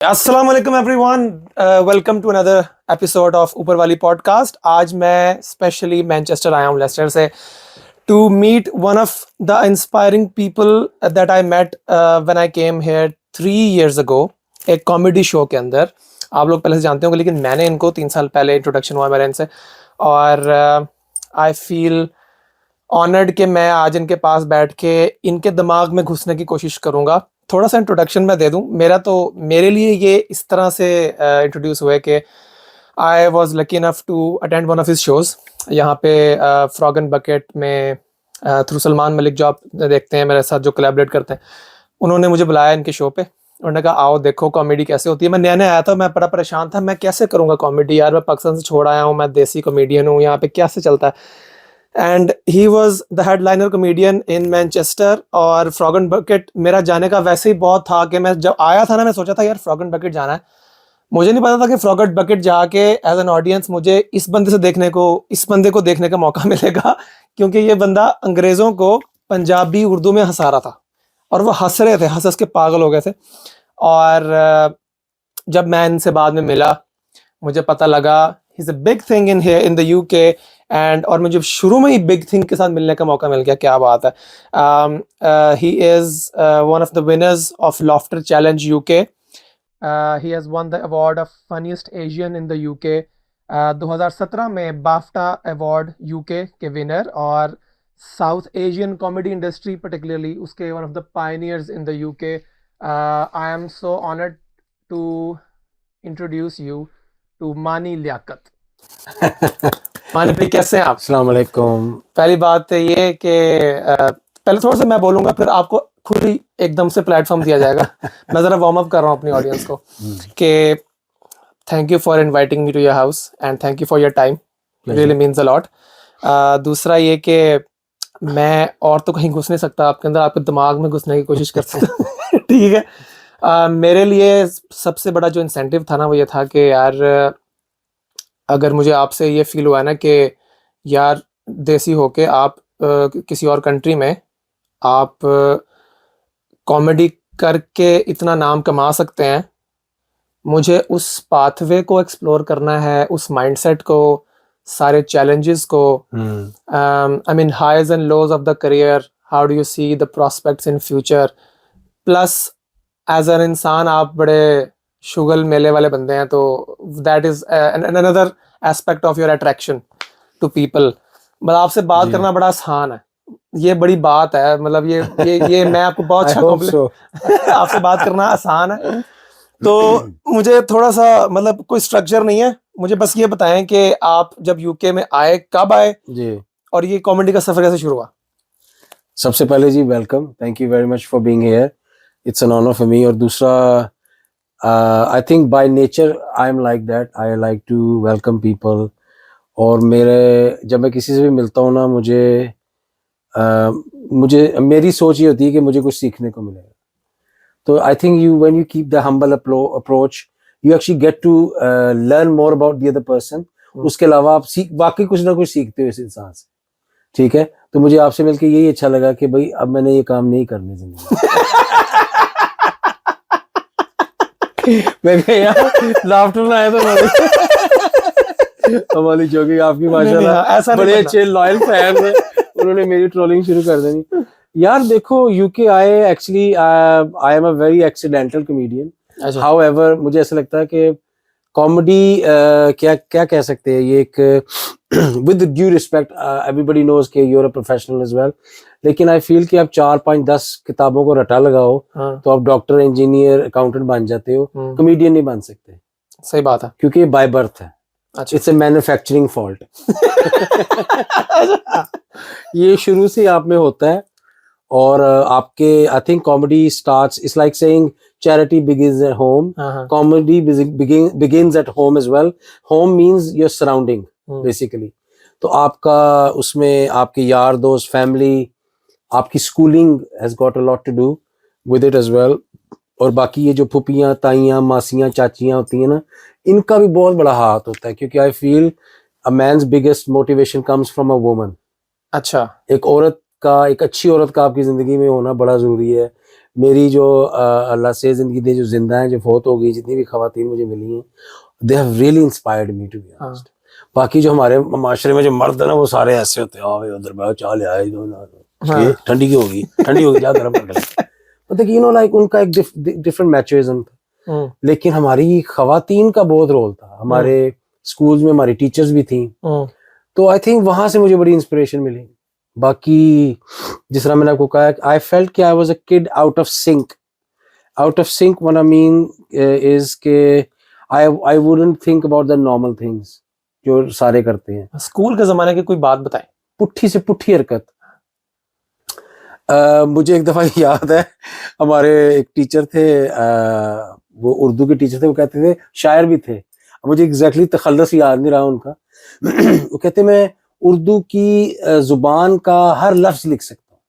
अस्सलाम वालेकुम everyone, welcome to another episode of ऊपर वाली पॉडकास्ट। आज मैं स्पेशली मैनचेस्टर आया हूँ, लेस्टर से, to meet one of the inspiring people that I met when I came here 3 years ago, एक कॉमेडी शो के अंदर। आप लोग पहले से जानते होंगे, लेकिन मैंने इनको 3 साल पहले इंट्रोडक्शन हुआ मेरा इनसे, और आई फील ऑनर्ड कि मैं आज इनके पास बैठ के इनके दिमाग में घुसने की कोशिश करूँगा। थोड़ा सा इंट्रोडक्शन मैं दे दूं। मेरे लिए ये इस तरह से इंट्रोड्यूस हुए कि I was lucky enough to attend one of his shows यहाँ पे फ्रॉग एंड बकेट में, थ्रू सलमान मलिक जो आप देखते हैं मेरे साथ, जो कोलैबोरेट करते हैं। उन्होंने मुझे बुलाया इनके शो पे। उन्होंने कहा आओ देखो कॉमेडी कैसे होती है। मैं नया नया आया था, मैं बड़ा परेशान था, मैं कैसे करूँगा कॉमेडी यार, मैं पाकिस्तान से छोड़ आया हूँ, मैं देसी कॉमेडियन हूँ, यहाँ पे कैसे चलता है। And he was the headliner comedian in Manchester. और फ्रॉग एंड बकेट मेरा जाने का वैसे ही बहुत था कि मैं जब आया था ना, मैं सोचा था यार फ्रॉग एंड बकेट जाना है। मुझे नहीं पता था कि फ्रॉग एंड बकेट जाके एज एन ऑडियंस मुझे इस बंदे को देखने का मौका मिलेगा, क्योंकि ये बंदा अंग्रेज़ों को पंजाबी उर्दू में हंसा रहा था और वो हंस रहे थे, हंस हंस के पागल हो गए थे। और जब मैं इनसे बाद में मिला, मुझे पता लगा he is a big thing in here in the UK. And और मुझे शुरू में ही बिग थिंग के साथ मिलने का मौका मिल गया, क्या बात है। He is one of the winners of laughter challenge UK. He has won the award of funniest Asian in the UK. 2017 में बाफ्टा अवार्ड यूके के विनर, और South Asian comedy industry particularly उसके one of the pioneers in the UK. I am so honoured to introduce you to Mani Liaquat. मानी भाई, कैसे हैं आप? अस्सलाम वालेकुम। पहली बात है ये कि पहले थोड़ा सा मैं बोलूंगा, फिर आपको खुद ही एकदम से प्लेटफॉर्म दिया जाएगा। मैं ज़रा वार्म अप कर रहा हूँ अपनी ऑडियंस को कि thank you for inviting me to your house and thank you for your time, really means a lot. दूसरा ये कि मैं और तो कहीं घुस नहीं सकता आपके अंदर, आपके दिमाग में घुसने की कोशिश कर सकता। ठीक है। मेरे लिए सबसे बड़ा जो इंसेंटिव था ना, वो ये था कि यार अगर मुझे आपसे ये फील हुआ ना कि यार देसी होके आप किसी और कंट्री में आप कॉमेडी करके इतना नाम कमा सकते हैं, मुझे उस पाथवे को एक्सप्लोर करना है, उस माइंडसेट को, सारे चैलेंजेस को, I mean highs and lows of the career, how do you see the prospects in future. Plus as an इंसान आप बड़े शुगल मेले वाले बंदे हैं, तो that is another aspect of your attraction to people. मतलब आपसे बात करना बड़ा आसान है, ये बड़ी बात है। मतलब ये मैं आपको बहुत अच्छा आपसे बात करना आसान है। तो मुझे थोड़ा सा, मतलब कोई स्ट्रक्चर नहीं है, मुझे बस ये बताएं कि आप जब यूके में आए, कब आए जी, और ये कॉमेडी का सफर कैसे शुरू हुआ? सबसे पहले जी welcome, thank you very much for being here, it's an honour for me. और दूसरा, I think by nature I am like that, I like to welcome people. और जब मैं किसी से भी मिलता हूँ ना, मुझे मेरी सोच ये होती है कि मुझे कुछ सीखने को मिलेगा। तो I think when you keep the humble approach, you actually get to learn more about the other person. उसके अलावा आप वाकई कुछ ना कुछ सीखते हो इस इंसान से। ठीक है, तो मुझे आपसे मिलकर यही अच्छा लगा कि भाई अब मैंने ये काम नहीं करने जिंदगी। मैं कहा यार लाफ्टर ना आया तो हमारी जोगिंग आपकी माशाल्लाह बड़े अच्छे लॉयल फैन है, उन्होंने मेरी ट्रोलिंग शुरू कर देनी। यार देखो, यूके आए actually, I am a very accidental comedian. However मुझे ऐसा लगता है कि कॉमेडी क्या क्या कह सकते हैं, ये एक with due respect, everybody knows कि you are a professional as well, लेकिन आई फील कि आप 4 5 10 किताबों को रटा लगाओ तो आप डॉक्टर, इंजीनियर, अकाउंटेंट बन जाते हो, कॉमेडियन नहीं बन सकते। सही बात है, क्योंकि बाय बर्थ है। अच्छा, इट्स अ मैन्युफैक्चरिंग फॉल्ट। ये शुरू से आप में होता है। और आपके I think comedy starts, it's like saying charity begins at home. Comedy begins at home as well. Home means your surrounding basically. तो आपका उसमें आपके यार दोस्त, फैमिली, आपकी schooling has got a lot to do with it as well. और बाकी ये जो फुपियाँ, ताइयाँ, मासियाँ, चाचियाँ होती हैं ना, इनका भी बहुत बड़ा हाथ होता है, क्योंकि I feel a man's biggest motivation comes from a woman. अच्छा, एक अच्छी औरत का आपकी जिंदगी में होना बड़ा जरूरी है। मेरी जो अल्लाह से जिंदगी दे जो जिंदा हैं, जो फौत हो गई, जितनी भी खवातीन मुझे मिली हैं, they have really inspired me to be honest. बाकी जो हमारे माशरे में जो मर्द है ना, वो सारे ऐसे होते हैं, आओ उधर बैठो, चाय ले आए, ये ठंडी की होगी, ठंडी होगी, जा गर्म करके ले। मतलब यू नो लाइक उनका एक डिफरेंट मैचुरिज्म था। लेकिन हमारी खवातीन का बहुत रोल था। हमारे स्कूल्स में हमारी टीचर्स भी थी, तो आई थिंक वहां से मुझे बड़ी इंस्पिरेशन मिली। बाकी जिस तरह मैंने आपको कहा, आई फेल्ट कि I was a kid out of sync. Out of sync what I mean is के I wouldn't think about the normal things जो सारे करते हैं। स्कूल के जमाने की कोई बात बताएं। पुट्ठी से पुट्ठी हरकत। मुझे एक दफा याद है, हमारे एक टीचर थे, वो उर्दू के टीचर थे, वो कहते थे, शायर भी थे, मुझे एग्जैक्टली तखल्लुस याद नहीं रहा उनका। वो कहते, मैं उर्दू की जुबान का हर लफ्ज लिख सकता हूँ,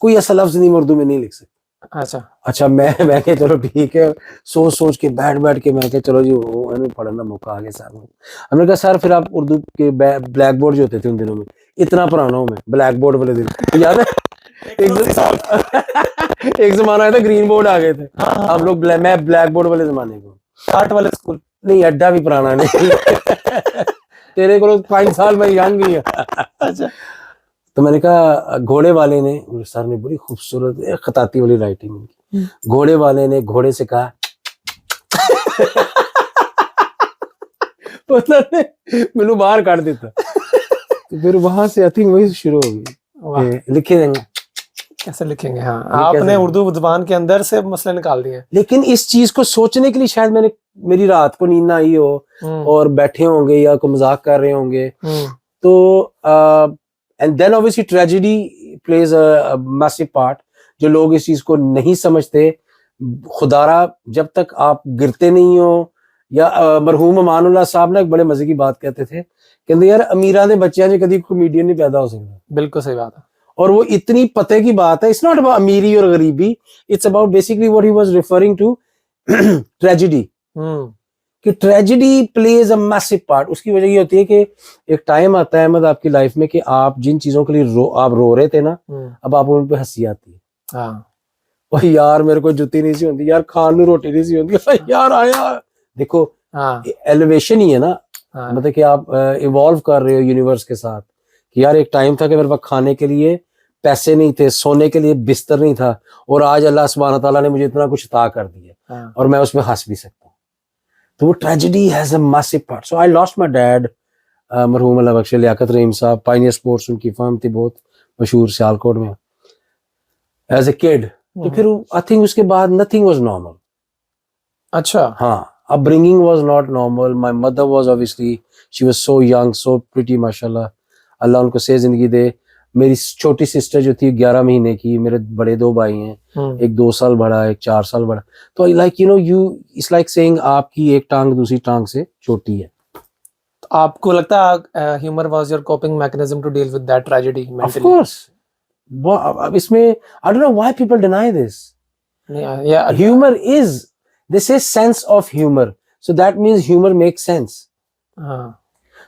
कोई ऐसा लफ्ज नहीं मैं उर्दू में नहीं लिख सकता। अच्छा मैं क्या, चलो ठीक है, सोच के बैठ के मैं क्या, चलो जी वो पढ़ने का मौका आ गया सर। हमने कहा सर फिर आप उर्दू के ब्लैक बोर्ड जो होते थे उन दिनों में, इतना पुराना हूँ मैं, ब्लैक बोर्ड वाले दिन याद है? एक जमाना आया था ग्रीन बोर्ड आ गए थे, हम लोग मैं ब्लैक बोर्ड वाले जमाने को, काट वाले स्कूल नहीं, अड्डा भी पुराना नहीं। तेरे को 5 साल में यंग ही है। अच्छा, तो मैंने कहा घोड़े वाले ने, सर ने बड़ी खूबसूरत खताती वाली राइटिंग की, घोड़े वाले ने घोड़े से कहा पता नहीं मैंने बाहर काट देता। तो फिर वहां से आई थिंक वही शुरू हो गई, लिखे देंगे कैसे लिखेंगे। हाँ, आपने उर्दू जुबान के अंदर से मसले निकाल दिए। लेकिन इस चीज को सोचने के लिए शायद मेरी रात को नींद ना आई हो, और बैठे होंगे या कोई मजाक कर रहे होंगे, तो and then obviously tragedy plays a massive part. जो लोग इस चीज को नहीं समझते, खुदारा जब तक आप गिरते नहीं हो, या मरहूम अमानुल्लाह साहब ने एक बड़े मजे की बात कहते थे, कहते यार अमीरा दे बच्चियां च कदी कॉमेडियन नहीं पैदा हो सकता। बिल्कुल सही बात है, और वो इतनी पते की बात है, इट्स नॉट अबाउट अमीरी और गरीबी, it's about basically what he was referring to tragedy, कि tragedy plays a massive part. उसकी वजह ये होती है कि एक टाइम आता है अहमद आपकी लाइफ में कि आप जिन चीजों के लिए आप रो रहे थे ना, अब आप उन पे हंसी आती है। हाँ, और यार मेरे को जुत्ती नहीं सी होती, यार खान नू रोटी नहीं सी होती, यार आया देखो, एलिवेशन ही है ना। मतलब कि आप इवॉल्व कर रहे हो यूनिवर्स के साथ, कि यार एक टाइम था कि मेरे पास खाने के लिए पैसे नहीं थे, सोने के लिए बिस्तर नहीं था, और आज अल्लाह सुब्हान ताला ने मुझे इतना कुछ अता कर दिया, और मैं उसमें हंस भी सकता हूँ। तो वो tragedy has a massive part. So I lost my dad, मरहूम अल्लाह बख्शे लियाकत रहीम साहब, पायनियर स्पोर्ट्स उनकी फर्म थी बहुत मशहूर सियालकोट में, एज ए किड। तो फिर आई थिंक उसके बाद नथिंग वाज नॉर्मल। अच्छा, हाँ, upbringing was not normal. My mother was obviously, she was so young, so pretty, माशाल्लाह, अल्लाह उनको से जिंदगी दे। मेरी छोटी सिस्टर जो थी 11 महीने की, मेरे बड़े 2 भाई हैं, एक 2 साल बड़ा, एक 4 साल बड़ा। तो like you know you, it's like saying आपकी एक टांग दूसरी टांग से छोटी है। तो आपको लगता है humour was your coping mechanism to deal with that tragedy mentally? Of course, अब इसमें I don't know why people deny this. Humour is, they say sense of humor, so that means humor makes sense.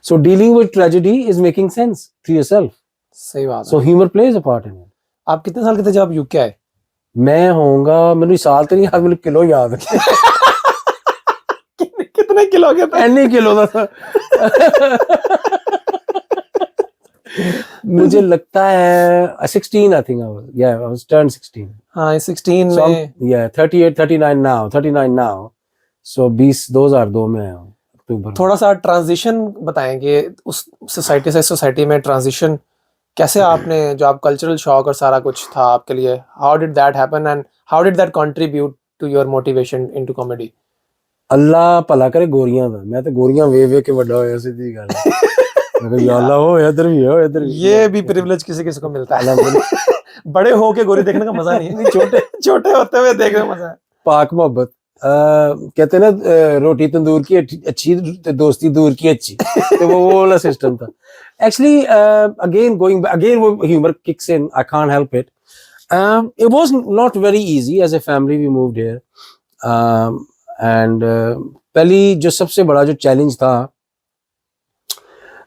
So dealing with tragedy is making sense to yourself. सही बात है। So humor plays a part in it. आप कितने साल के थे जब आप यूके आए? मैं होऊंगा, मेरे साल तो नहीं याद, मुझे किलो याद है। कितने किलो के थे? एनी किलो था। मुझे लगता है 16 I think I was, yeah, I was turned 16. हाँ, 16 so में, yeah, 38 39 now, so 2002 में आया हूँ अक्टूबर। थोड़ा सा ट्रांजिशन बताएंगे उस सोसाइटी से सोसाइटी में ट्रांजिशन कैसे आपने, जो आप कल्चरल शॉक और सारा कुछ था आपके लिए, how did that happen and how did that contribute to your motivation into comedy? Allah भला करे गोरियां दा, मैं तो गोरियां वे के बड़ा होया, सीधी गल है। मैं कहा या अल्लाह हो इधर भी हो, इधर भी। ये भी प्रिविलेज किसी किसी को मिलता है। बड़े होके गोरी देखने का मजा नहीं है, छोटे होते हुए देखने का मजा है। पाक मोहब्बत, कहते ना रोटी तंदूर की अच्छी, दोस्ती दूर की अच्छी। तो वो वाला सिस्टम था एक्चुअली। अगेन वो humour kicks in, I can't help it. It was not very easy as a family, we moved here, and पहली जो सबसे बड़ा जो चैलेंज था,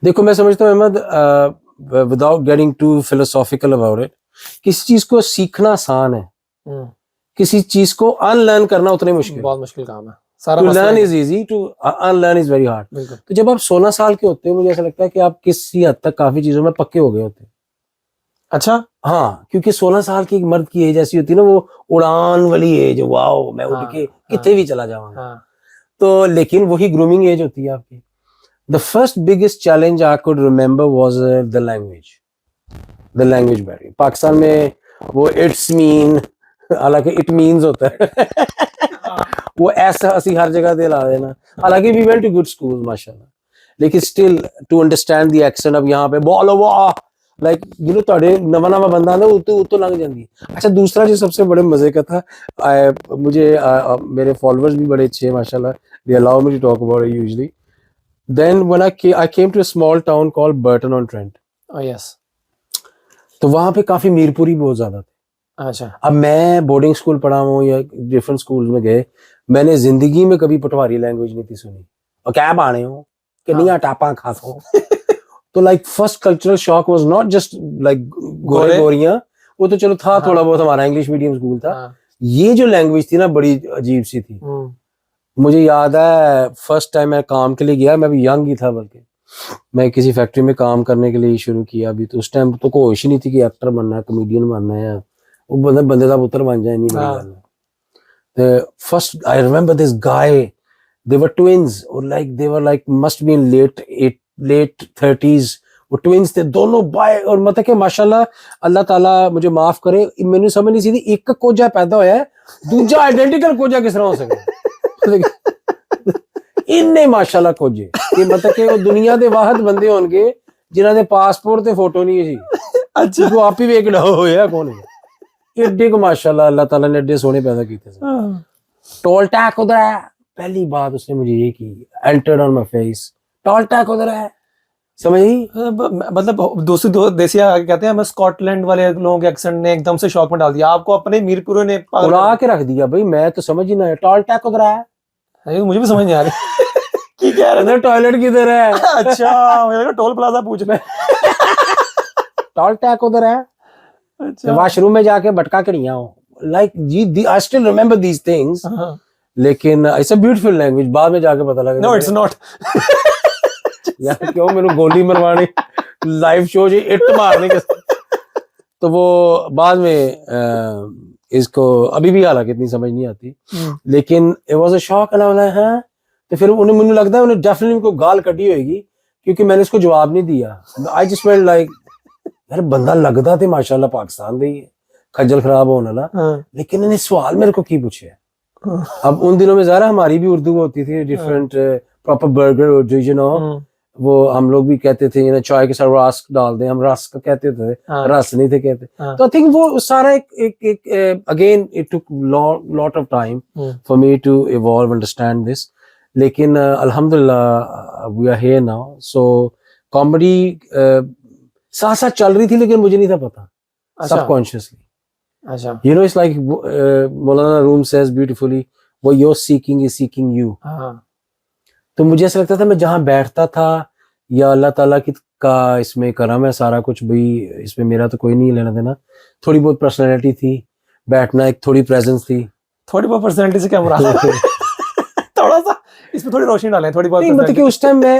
देखो मैं समझता हूँ Ahmed, without getting too philosophical about it, किसी चीज को सीखना आसान है, किसी चीज को अनलर्न करना उतना मुश्किल, बहुत मुश्किल काम है सारा। To learn is easy, to unlearn is very hard. बिल्कुल। तो जब आप 16 साल के होते हो, मुझे ऐसा लगता है कि आप किसी हद तक काफी चीजों में पक्के हो गए होते हैं। अच्छा। हाँ, क्योंकि 16 साल की एक मर्द की एज ऐसी होती है ना, वो उड़ान वाली एज, वाओ मैं उड़ के कितने भी चला जाऊंगा। तो लेकिन वही ग्रूमिंग एज होती है आपकी। The first biggest challenge I could remember was the language barrier. Pakistan में वो इट्स मीन, हालांकि इट मीन्स होता है वो ऐसा ਅਸੀਂ हर जगह दे ला देना। हालांकि we went to good school माशाल्लाह, लेकिन still to understand the accent अब यहाँ पे बोलो वाह, लाइक यू नो ਤੁਹਾਡੇ नवा नवा बंदा ना उतो लग जाती है। अच्छा, दूसरा जो सबसे बड़े मजे का था, मुझे मेरे फॉलोअर्स भी बड़े अच्छे हैं माशाल्लाह, they allow me to talk about it usually. Then when I came to a small town called Burton on Trent. Oh yes. तो वहां पे काफी मीरपुरी बहुत ज्यादा थे। अच्छा। अब मैं बोर्डिंग स्कूल पढ़ा हूँ या डिफरेंट स्कूल में गए, मैंने जिंदगी में कभी पटवारी लैंग्वेज नहीं थी सुनी। और क्या बाने हो कि नहीं टापा खासो तो like first cultural shock was not just like गोरे गोरियां, वो तो चलो था थोड़ा बहुत, हमारा इंग्लिश मीडियम स्कूल था। ये जो लैंग्वेज थी ना बड़ी अजीब सी थी। मुझे याद है फर्स्ट टाइम मैं काम के लिए गया, मैं भी यंग ही था, बल्कि मैं किसी फैक्ट्री में काम करने के लिए शुरू किया। अभी तो उस टाइम तो कोई होश ही नहीं थी कि एक्टर बनना है, कॉमेडियन बनना है, वो बंदे का पुत्र बन जाए, नहीं बड़ी गल है। First I remember this guy, they were twins, और like they were like must be in late 30s। वो ट्विन्स थे दोनों बाय, और मतलब कि माशाल्लाह अल्लाह ताला मुझे माफ करे, मैंने समझ नहीं सी थी एक कोजा पैदा होया है, दूजा आइडेंटिकल कोजा किस तरह हो सके इन्ने माशाल्लाह खोजे कि मतलब कि वो दुनिया दे वाहद बंदे होंगे जिन्हां दे पासपोर्ट ते फोटो नहीं सी। अच्छा, वो आप ही वेख लो होया कौन है एडे को माशाल्लाह अल्लाह ताला ने एडे सोने पैदा कीते थे। टोल टैक उधर है, पहली बात उसने मुझे ये की, एंटर्ड ऑन माय फेस, टोल टैक उधर है, समझी? मतलब दूसरी देसी आगे कहते हैं, हमें स्कॉटलैंड वाले लोगों के एक्सेंट ने एकदम से शॉक में डाल दिया आपको, अपने मीरपुर ने उड़ा के रख दिया भाई। मैं तो समझ ही ना, टोल टैक उधर है, मुझे भी समझ नहीं आ रही की कह रहे हैं, टॉयलेट किधर है अच्छा मुझे लगा टोल प्लाजा पूछ रहे टोल टैक उधर है। अच्छा, वॉशरूम में जाके भटका के नहीं आओ, लाइक जी I still remember these things. लेकिन इट्स अ ब्यूटीफुल लैंग्वेज, बाद में जाके पता लगा नो इट्स नॉट यार क्यों मेरे गोली मरवानी लाइव शो जी इट मारने के तो वो बाद में इसको अभी भी हालांकि इतनी समझ नहीं आती, लेकिन इट वाज अ शॉक। हाँ, तो फिर उन्हें मुझे लगता है उन्हें डेफिनेटली कोई गाल कटी होगी, क्योंकि मैंने इसको जवाब नहीं दिया। आई जस्ट फेल्ट लाइक यार बंदा लगता थे माशाल्लाह पाकिस्तान दे खज्जल खराब होने वाला, लेकिन इन्हें सवाल मेरे को की पूछे। अब उन दिनों में ज़रा हमारी भी उर्दू होती थी different, proper burger you know, वो हम लोग भी कहते थे चाय के साथ रस्क डाल दें, हम रस्क कहते थे, रस नहीं थे कहते। तो आई थिंक वो सारा एक again it took lot of time for me to evolve understand this, लेकिन अल्हम्दुलिल्लाह we are here now. So comedy साथ साथ चल रही थी, लेकिन मुझे नहीं था पता सबकॉन्शियसली। अच्छा, you know it's like Maulana room says beautifully, वो your seeking is seeking you. तो मुझे ऐसा लगता था मैं जहां बैठता था, या अल्लाह ताला की का इसमें करम है सारा कुछ भाई, इसमें मेरा तो कोई नहीं लेना देना। थोड़ी बहुत पर्सनैलिटी थी, बैठना एक थोड़ी प्रेजेंस थी। थोड़ी बहुत पर्सनैलिटी से क्या मुराद है थोड़ा सा इसमें थोड़ी रोशनी डालें, थोड़ी बहुत मतलब कि उस टाइम मैं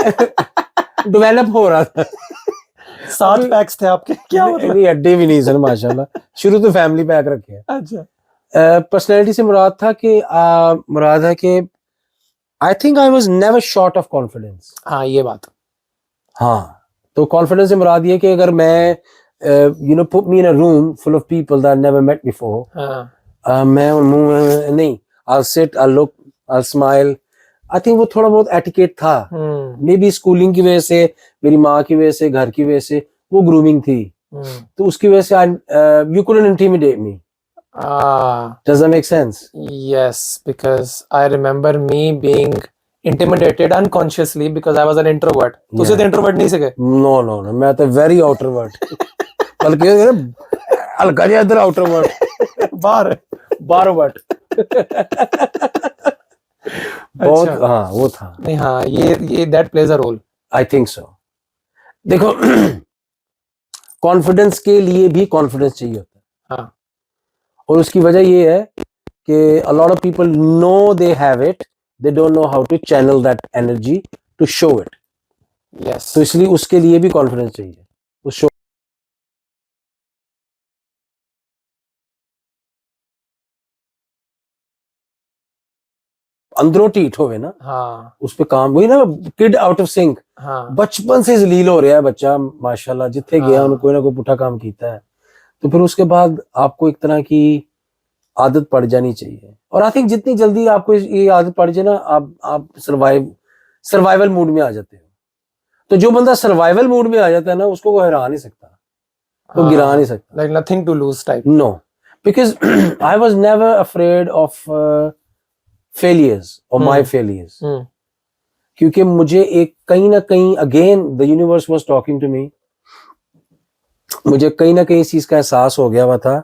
डेवलप हो रहा था। 7 पैक्स थे आपके, क्या मतलब? नहीं अड्डे भी नहीं सर माशाल्लाह, शुरू तो फैमिली पैक रखे हैं। अच्छा, पर्सनैलिटी से मुराद था कि मुराद है कि I think I was never short of confidence. हाँ ये बात, हाँ, तो कॉन्फिडेंस से मुराद ये कि अगर मैं you know put me in a room full of people that never met before, मैं मुंह नहीं, I sit, I look, I smile. I think वो थोड़ा बहुत एटिकेट था, मे बी स्कूलिंग की वजह से, मेरी माँ की वजह से, घर की वजह से, वो ग्रूमिंग थी, तो उसकी वजह से you couldn't intimidate me. Does that make sense? Yes, because I remember me being intimidated unconsciously because I was an introvert. तो उसे तो introvert नहीं सके? No, मैं तो very outerward, बल्कि हल्का जिहा इधर outerward, बाहर बट बहुत, हाँ वो था। नहीं हाँ, ये that plays a role. I think so. देखो कॉन्फिडेंस के लिए भी कॉन्फिडेंस चाहिए होता है, हाँ, और उसकी वजह ये है कि a lot of people know they have it, they don't know how to channel that energy to show it. Yes. तो इसलिए उसके लिए भी कॉन्फिडेंस चाहिए उस शो अंदरों टीठ होवे ना, हाँ उस पे काम वही ना, किड आउट ऑफ सिंक, हाँ बचपन से जलील हो रहा है बच्चा माशाल्लाह, जिथे गया उन्हें कोई ना कोई पुठा काम कीता है, तो फिर उसके बाद आपको एक तरह की आदत पड़ जानी चाहिए। और आई थिंक जितनी जल्दी आपको ये आदत पड़ जाए ना, आप सर्वाइवल मूड में आ जाते हो। तो जो बंदा सर्वाइवल मूड में आ जाता है ना, उसको कोई हरा नहीं सकता, वो गिरा नहीं सकता। Like nothing to lose type. No, because I was never afraid of failures और माय फेलियर्स, क्योंकि मुझे एक कहीं ना कहीं again the universe was talking to me, मुझे कहीं ना कहीं इस चीज का एहसास हो गया हुआ था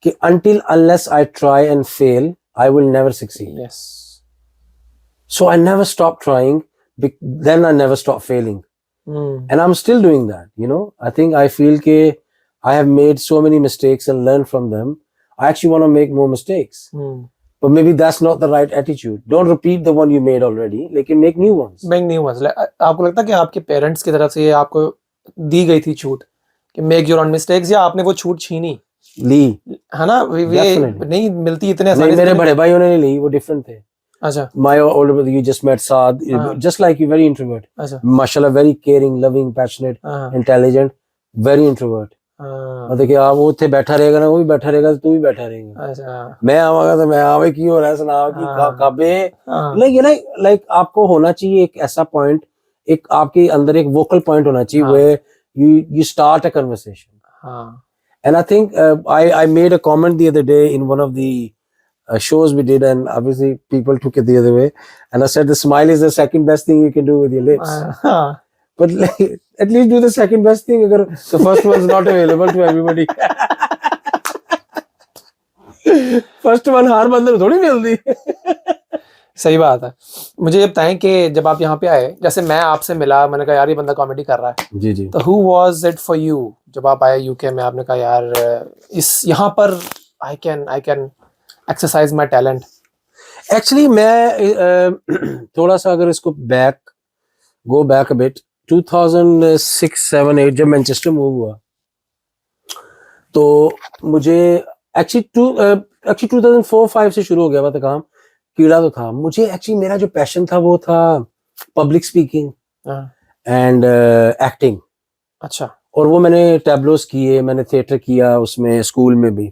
कि until unless I try and fail, I will never succeed. Yes. So I never stopped trying. Then I never stopped failing, and I'm still doing that. You know, I think I feel that I have made so many mistakes and learned from them. I actually want to make more mistakes, but maybe that's not the right attitude. Don't repeat the one you made already. Like make new ones. Make new ones. आपको लगता है कि आपके parents की तरफ से ये आपको दी गई थी छूट कि मेक योर ओन मिस्टेक्स, या आपने वो छूट छीनी ली है ना? ये नहीं मिलती इतने आसानी नहीं, से। मेरे बड़े भाइयों ने नहीं ली, वो डिफरेंट थे। अच्छा। My older brother, you just met Saad, just like you, very introvert. अच्छा। Mashallah, very caring, loving, passionate, intelligent, very introvert. मतलब कि आप वो उत्थे बैठा रहेगा ना, वो भी बैठा रहेगा, तू भी बैठा रहेगा। अच्छा। मैं आवागा तो मैं आवे की हो रहा है, सुना कि काबे लाइक आपको होना चाहिए एक ऐसा पॉइंट, एक आपके अंदर एक वोकल पॉइंट होना चाहिए where you start a conversation. And I think I made a comment the other day in one of the shows we did, and obviously people took it the other way, and I said the smile is the second best thing you can do with your lips. But like, at least do the second best thing agar the first one's not available to everybody. First one हर बंदे को थोड़ी मिलती। सही बात है। मुझे ये बताएं कि जब आप यहाँ पे आए, जैसे मैं आपसे मिला, मैंने कहा यार ये बंदा कॉमेडी कर रहा है। जी जी। तो who was it for you जब आप आए यूके में? आपने कहा यार इस यहाँ पर I can exercise my talent. Actually मैं थोड़ा सा अगर इसको go back a bit, 2006, 7, 8 जब मैनचेस्टर मूव हुआ, तो मुझे actually 2004-5 से शुरू हो गया था काम, कीड़ा तो था मुझे। एक्चुअली मेरा जो पैशन था वो था पब्लिक स्पीकिंग एंड एक्टिंग। अच्छा। और वो मैंने टैब्लोस किए, मैंने थिएटर किया उसमें, स्कूल में भी,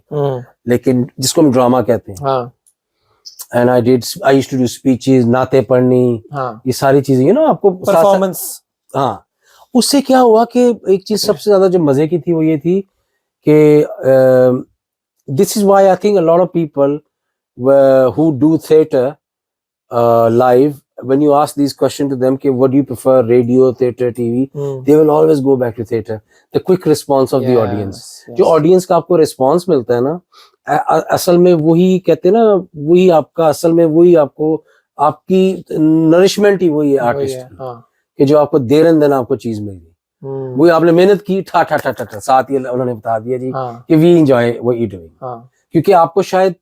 लेकिन जिसको हम ड्रामा कहते हैं। And I used to do speeches, नाते पढ़नी, ये सारी चीजें, यू नो, आपको परफॉर्मेंस। हाँ, उससे क्या हुआ कि एक चीज सबसे ज्यादा जो मजे की थी वो ये थी कि this is why I think a lot of people who do theater live, when you ask these questions to them, what do you prefer, radio, theater, TV, they will always go back to theater. The quick response of the audience, जो audience का आपको response मिलता है ना, असल में वही कहते हैं ना, वही आपका असल में वही आपको आपकी nourishment ही वही है आर्टिस्ट की, कि जो आपको देर दिन आपको चीज मिल गई, वही आपने मेहनत की, ठा ठा ठा ठा साथ ही उन्होंने बता दिया जी कि we enjoy what you doing, क्योंकि आपको शायद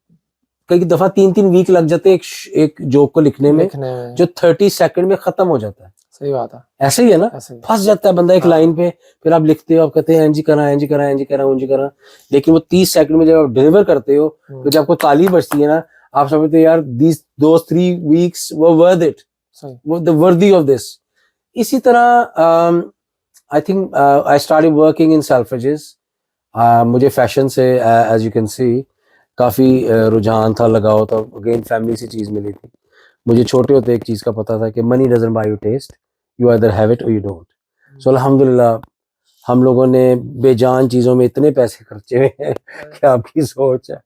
कई दफा 3-3 वीक लग जाते हैं एक जोक को लिखने में, जो 30 सेकंड में खत्म हो जाता है। सही बात है। ऐसे ही है ना, फंस जाता है बंदा एक लाइन पे, फिर आप लिखते हो, आप कहते हैं एंजी करा, लेकिन वो 30 सेकंड में जब आप डिलीवर करते हो, तो जब आपको ताली बजती है ना, आप समझते हो यार those 3 weeks were worth it, the worthy of this. इसी तरह I think I started working in Selfridges. मुझे फैशन से as you can see काफी रुझान था, लगाव था, अगेन फैमिली से चीज मिली थी। मुझे छोटे होते एक चीज का पता था कि money doesn't buy you taste, you either have it or you don't. So अल्हम्दुलिल्लाह हम लोगों ने बेजान चीजों में इतने पैसे खर्चे हुए हैं कि आपकी सोच है।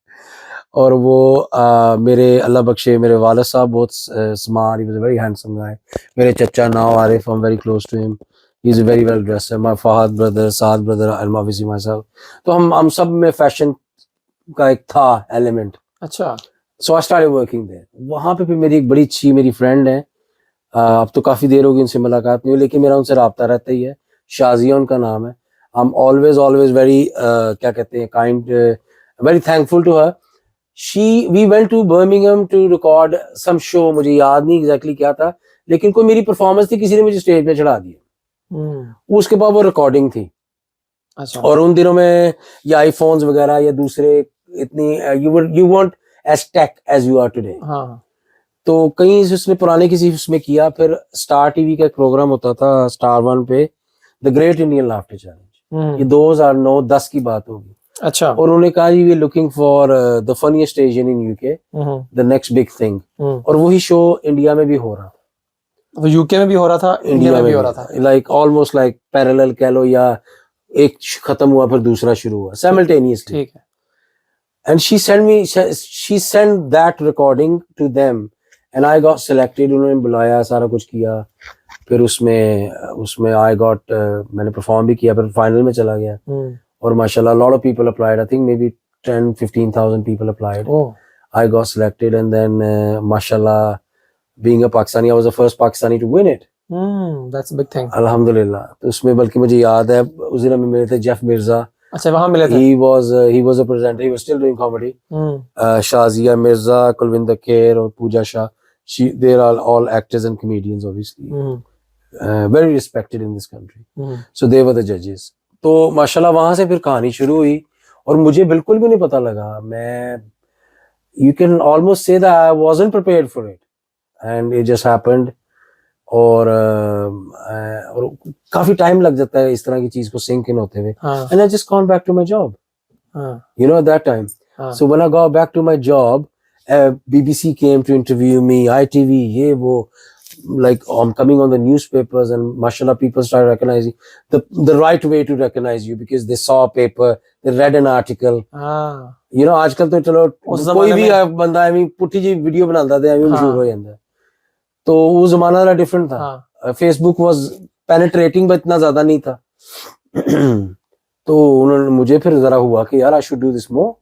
और वो मेरे अल्लाह बख्शे मेरे वालिद साहब बहुत smart, he was a very handsome guy. मेरे चचा now Arif, I am very close to him, he is very well dressed, my Fahad brother, Saad brother, and obviously myself. तो हम सब में फैशन का एक था एलिमेंट। अच्छा। सो आई स्टार्टेड वर्किंग देयर। वहां पे फिर मेरी एक बड़ी अच्छी मेरी फ्रेंड है, अब तो काफी देर होगी उनसे मुलाकात नहीं हुई, लेकिन मेरा उनसे राब्ता रहता ही है। शाजिया उनका नाम है। आई एम ऑलवेज वेरी क्या कहते हैं kind, very thankful to her. we went to Birmingham to record some show, मुझे याद नहीं exactly क्या था, लेकिन कोई मेरी परफॉर्मेंस थी, किसी ने मुझे स्टेज पे चढ़ा दिया। उसके बाद वो रिकॉर्डिंग थी। अच्छा। और उन दिनों में ये आईफोन्स वगैरह या दूसरे इतनी you weren't as tech as you are today। हाँ। तो कहीं उसने पुराने किसी उसमें किया, फिर स्टार टीवी का एक प्रोग्राम होता था स्टार वन पे, the great Indian laughter challenge, ये 2009-10 की बात होगी। अच्छा। और उन्होंने कहा जी we looking for the funniest Asian in UK, the next big thing. और वही शो इंडिया में भी हो रहा था, वो यूके में भी हो रहा था, इंडिया में भी हो रहा था, लाइक ऑलमोस्ट लाइक पैरेलल कह लो, या एक खत्म हुआ फिर दूसरा शुरू हुआ साइमल्टेनियसली। ठीक है। And she sent that recording to them and I got selected। उन्होंने बुलाया, सारा कुछ किया, फिर उसमें I got मैंने परफॉर्म भी किया, फिर फाइनल में चला गया। और माशाल्लाह lot of people applied, I think maybe 10-15,000 people applied। I got selected and then mashallah, being a Pakistani, I was the first Pakistani to win it। That's a big thing। अल्हम्दुलिल्लाह। तो उसमें बल्कि मुझे याद है उस दिन हमें मिले थे जेफ मिर्जा। अच्छा, वहां मिले थे। he was a presenter, he was still doing comedy। Shazia Mirza, Kulwinder Kher और पूजा Shah, they are all actors and comedians obviously, very respected in this country। So they were the judges। तो माशाल्लाह वहां से फिर कहानी शुरू हुई और मुझे बिल्कुल भी नहीं पता लगा, मैं you can almost say that I wasn't prepared for it and it just happened। और काफी टाइम लग जाता है इस तरह की चीज को सिंक इन होते हुए। and I just gone back to my job, you know, at that time। so when I got back to my job, BBC came to interview me, ITV, ये वो, like I'm coming on the newspapers and mashallah people started recognizing the right way to recognize you because they saw a paper, they read an article। you know, आजकल तो चलो कोई भी बंदा ऐवी पुट्ठी जी video बनाता था ऐवी मशहूर हो जाता है। तो वो जमाना जरा डिफरेंट था। फेसबुक वाज पेनिट्रेटिंग बट इतना ज्यादा नहीं था। तो उन्होंने मुझे फिर जरा हुआ कि यार I should do this more,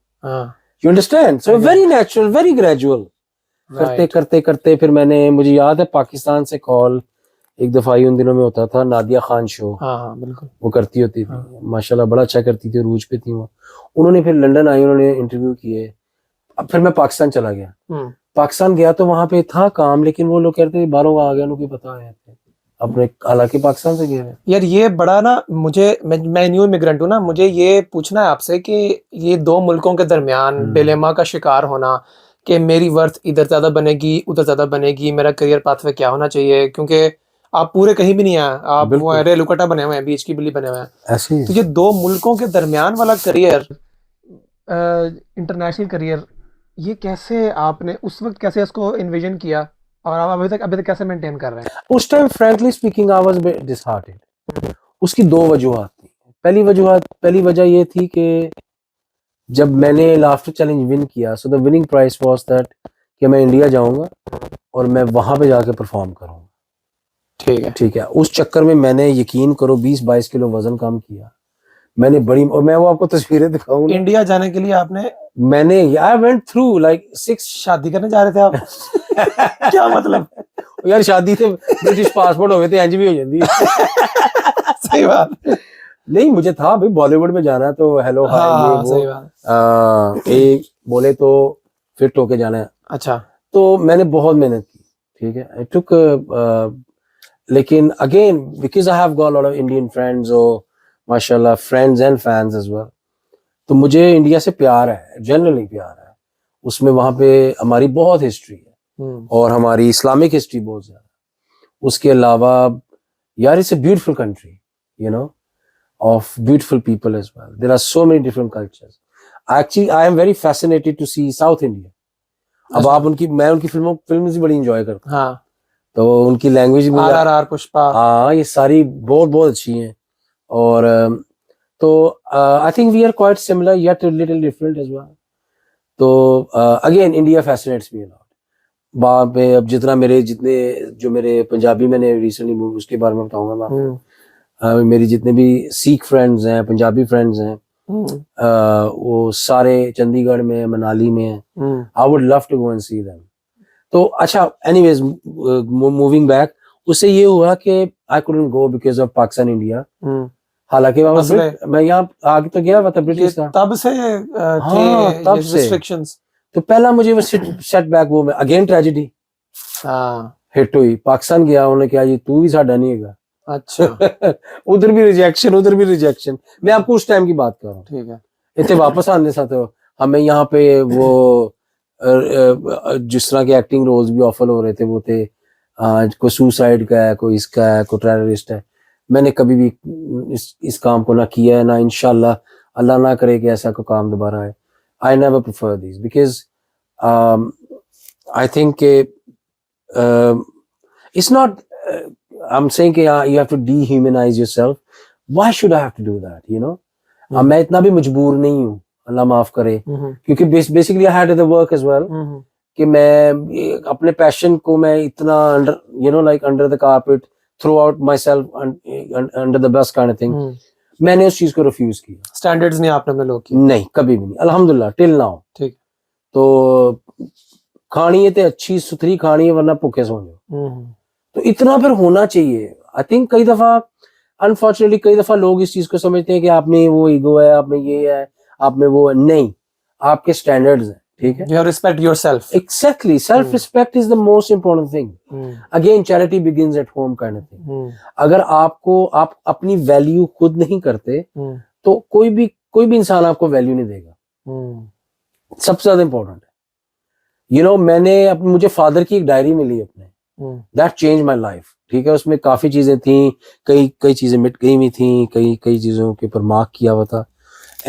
you understand. So very natural, very gradual, करते करते करते फिर मैंने, मुझे याद है पाकिस्तान से कॉल एक दफा उन दिनों में होता था, नादिया खान शो। बिल्कुल वो करती होती थी, माशाल्लाह बड़ा अच्छा करती थी, रूज पे थी वो। उन्होंने फिर लंदन आई, उन्होंने इंटरव्यू किए। अब फिर मैं पाकिस्तान चला गया। पाकिस्तान गया तो वहां पे था काम, लेकिन वो लोग कहते हैं बाहरों आ गया, उनको पता है अपने, हालांकि पाकिस्तान से गए। यार ये बड़ा ना, मुझे मैं न्यू इमिग्रेंट हूँ ना, मुझे ये पूछना है आपसे कि ये दो मुल्कों के दरमियान डिलेमा का शिकार होना कि मेरी वर्थ इधर ज्यादा बनेगी उधर ज्यादा बनेगी, मेरा करियर पाथवे क्या होना चाहिए, क्योंकि आप पूरे कहीं भी नहीं है, आप वो रेलुकटा बने हुए हैं, बीच की बिल्ली बने हुए हैं ऐसे। तो ये दो मुल्कों के दरमियान वाला करियर, इंटरनेशनल करियर, ये कैसे आपने उस वक्त कैसे इसको इन्विजन किया और आप अभी तक कैसे मेंटेन कर रहे हैं? उस time frankly speaking I was disheartened. उसकी दो वजूहात थी। पहली वजह ये थी कि जब मैंने लाफ्टर चैलेंज विन किया, so the winning price was that कि मैं इंडिया जाऊंगा और मैं वहां पे जाके परफॉर्म करूंगा। ठीक है। उस चक्कर में मैंने, यकीन करो, 20-22 किलो वजन कम किया मैंने, बड़ी, और मैं वो आपको तस्वीरें दिखाऊंगा। इंडिया जाने के लिए आपने, मैंने आई वेंट थ्रू लाइक 6, शादी करने जा रहे थे आप? क्या मतलब? यार शादी से ब्रिटिश पासपोर्ट हो गए थे, इंज भी हो जाती है। सही बात। नहीं, मुझे था भाई बॉलीवुड में जाना है तो हेलो हाय ये वो, सही बात। एक बोले तो फिट होके जाना है। अच्छा। तो मैंने बहुत मेहनत की, ठीक है, आई टुक, लेकिन again because I have got lot of Indian friends और माशाल्लाह friends and fans as well, तो मुझे इंडिया से प्यार है, जनरली प्यार है। उसमें वहां पे हमारी बहुत हिस्ट्री है और हमारी इस्लामिक हिस्ट्री बहुत ज्यादा। उसके अलावा यार it's a beautiful country, you know, of beautiful people as well. There are so many different cultures. Actually I am very fascinated to see South India. अब आप मैं उनकी फिल्म से बड़ी इंजॉय करता हूँ। हाँ। तो उनकी लैंग्वेज में RRR, पुष्पा, हाँ, ये सारी बहुत बहुत अच्छी हैं। और तो I think we are quite similar yet little different as well. तो again India fascinates me a lot. वहाँ पे अब जितने जो मेरे पंजाबी मैंने रिसेंटली मूवी, उसके बारे में बताऊंगा मैं आपको। मेरी जितने भी सिख फ्रेंड्स हैं, पंजाबी फ्रेंड्स हैं, वो सारे चंडीगढ़ में, मनाली में हैं। I would love to go and see them. तो अच्छा, एनीवेज मूविंग बैक, उससे ये हुआ कि I couldn't go because of Pakistan India. हालांकि मैं यहाँ आगे तो गया था, ब्रिटिश था तब से, हाँ, तब से रिस्ट्रिक्शंस। तो पहला मुझे वो सेटबैक वो में अगेन ट्रेजेडी हाँ हिट हुई, पाकिस्तान गया, उन्होंने कहा जी तू भी साडा नहीं हैगा। अच्छा उधर भी रिजेक्शन, उधर भी रिजेक्शन। मैं आपको उस टाइम की बात कर रहा हूँ। ठीक है। इतने वापस आने साथ हमें यहाँ पे वो जिस तरह के एक्टिंग रोल्स भी ऑफर हो रहे थे वो थे, कोई सुसाइड का है, कोई इसका है, कोई टेररिस्ट है। मैंने कभी भी इस काम को ना किया है, ना इंशाल्लाह, अल्लाह ना करे कि ऐसा कोई काम दोबारा आए। I never prefer this because I think it's not, I am saying कि you have to dehumanize yourself. Why should I have to do that, you know. मैं इतना भी मजबूर नहीं हूँ, अल्लाह माफ करे, क्योंकि basically I had the work as well कि मैं अपने पैशन को मैं इतना under, you know, like under the carpet, throw out myself under the bus kind of thing. मैंने उस चीज को रिफ्यूज किया। स्टैंडर्ड्स नहीं आपने अपने लोग की? नहीं, कभी भी नहीं, अल्हम्दुलिल्लाह, टिल नाउ। ठीक। तो खानी है तो अच्छी सुथरी खानी है, वरना भूखे सो जाओ। तो इतना फिर होना चाहिए। आई थिंक कई दफा अनफॉर्चुनेटली कई दफा लोग इस चीज को समझते हैं कि आप में वो ईगो है, आप में ये है, आप में वो है। नहीं, आपके स्टैंडर्ड्स हैं, ठीक है। You respect yourself. Exactly, self respect is the most important thing. Again, charity begins at home kind of thing. अगर आप अपनी वैल्यू खुद नहीं करते तो कोई भी इंसान आपको वैल्यू नहीं देगा। सबसे ज्यादा इंपॉर्टेंट है। यू नो, मुझे फादर की एक डायरी मिली अपने, दैट चेंज माई लाइफ, ठीक है। उसमें काफी चीजें थी, कई चीजें मिट गई हुई थी, कई चीजों के ऊपर मार्क किया हुआ था।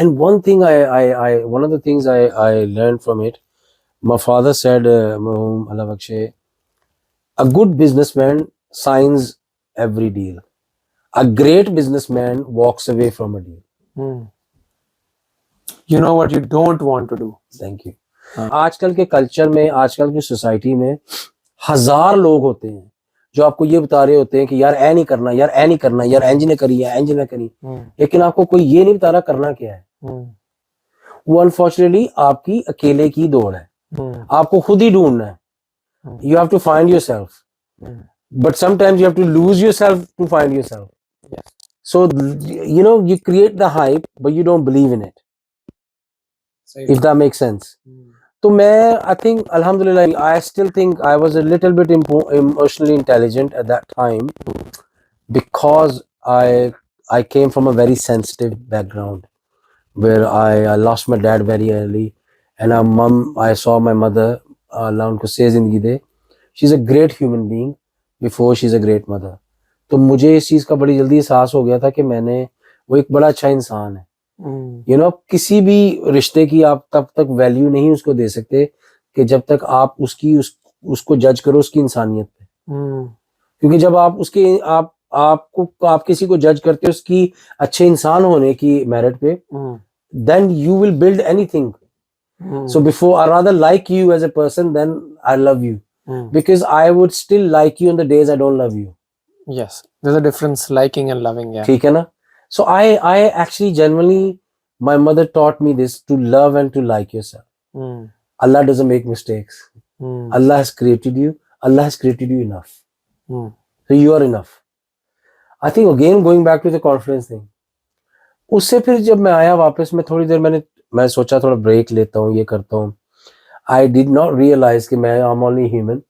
And one thing one of the things I learned from it, my father said, Allah bakshe, a good businessman signs every deal. A great businessman walks away from a deal. You know what you don't want to do. Thank you. आजकल के culture में, आजकल की society में 1000 लोग होते हैं जो आपको ये बता रहे होते हैं कि यार ऐ नहीं करना, यार ऐ नहीं करना, यार एंज ने करी है, एंज ने करी, लेकिन आपको कोई ये नहीं बता रहा करना क्या है। वो अनफॉर्चुनेटली आपकी अकेले की दौड़ है, आपको खुद ही ढूंढना है। You have to find yourself, but sometimes you have to lose yourself to find yourself. So you know, you create the hype but you don't believe in it, if that makes sense. तो मैं, I think, alhamdulillah, I still think I was a little bit emotionally intelligent at that time because I came from a very sensitive background where I lost my dad very early, and I saw my mother, Allah उनको से जिंदगी दे, she's a great human being before she's a great mother. तो मुझे इस चीज का बड़ी जल्दी एहसास हो गया था कि वो एक बड़ा अच्छा इंसान है। यू नो, किसी भी रिश्ते की आप तब तक वैल्यू नहीं उसको दे सकते कि जब तक आप उसको जज करो उसकी इंसानियत पे। क्योंकि जब आप किसी को जज करते हो उसकी अच्छे इंसान होने की मेरिट पे, then you will build anything. So before I rather like you as a person then I love you, because I would still like you on the days I don't love you. Yes, there is a difference, liking and loving. ठीक है ना। So I actually genuinely, my mother taught me this, to love and to like yourself. Allah doesn't make mistakes. Allah has created you. Allah has created you enough. So you are enough. I think again going back to the confidence thing. उससे फिर जब मैं आया वापस, में थोड़ी देर मैं सोचा थोड़ा ब्रेक लेता हूँ, ये करता हूँ। I did not realize कि मैं I'm only human.